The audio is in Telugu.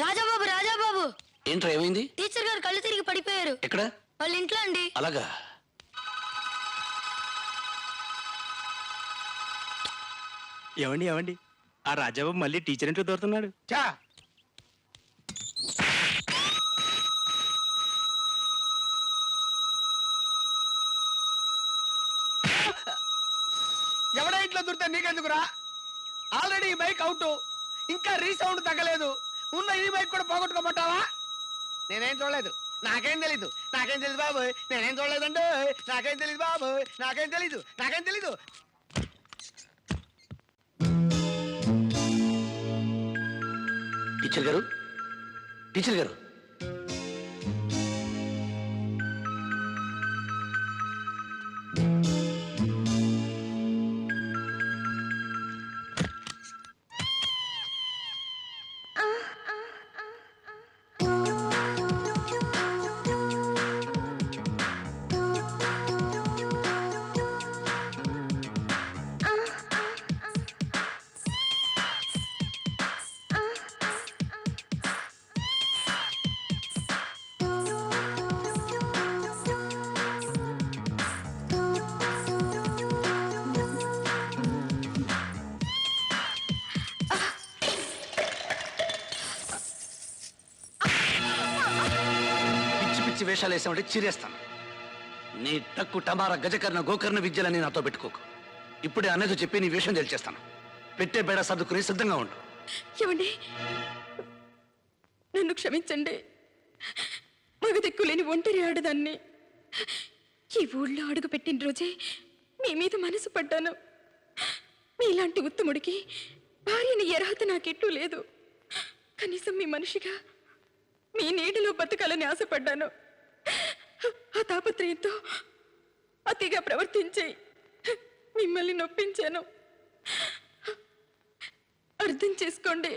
రాజాబాబు రాజాబాబు ఏంట్రా ఏమైంది? టీచర్ గారు కళ్ళు తిరిగి పడిపోయారు. ఎక్కడ? వాళ్ళ ఇంట్లో అండి. అలాగా? ఏమండి ఏమండి ఆ రాజాబాబు మళ్ళీ టీచర్ ఇంట్లో దొరుకుతున్నాడు. చా ఎవడే ఇంట్లో దొరికితే నీకెందుకురా? ఆల్రెడీ ఈ బైక్ అవుట్, ఇంకా రీసౌండ్ తగ్గలేదు. ఉన్న ఈ బైక్ కూడా పోగొట్టుకోమంటావా? నేనేం చూడలేదు, నాకేం తెలీదు బాబు, నేనేం చూడలేదండి, నాకేం తెలీదు బాబు, నాకేం తెలీదు. టీచర్ గారు, టీచర్ గారు, వేషాలు వేసామంటే చీరేస్తాను. నీ టక్కు టమారా గజకర్ణ గోకర్ణ విద్యలని నాతో పెట్టుకోకు. ఇప్పుడే అన్నది చెప్పి నీ వేషం తెలిచేస్తాను. పెట్టే బేడ సర్దుకుని సిద్ధంగా ఉండు. ఏమండి, నన్ను క్షమించండి. మగ దిక్కులేని ఒంటరి ఆడదాన్ని. ఈ ఊళ్ళో అడుగు పెట్టిన రోజే మీ మీద మనసు పడ్డాను. మీలాంటి ఉత్తముడికి భార్యని అర్హత నాకెట్టూ లేదు. కనీసం మీ మనిషిగా మీ నీటిలో బతకాలని ఆశపడ్డాను. ఆ తాపత్రయంతో అతిగా ప్రవర్తించి మిమ్మల్ని నొప్పించాను. అర్థం చేసుకోండి.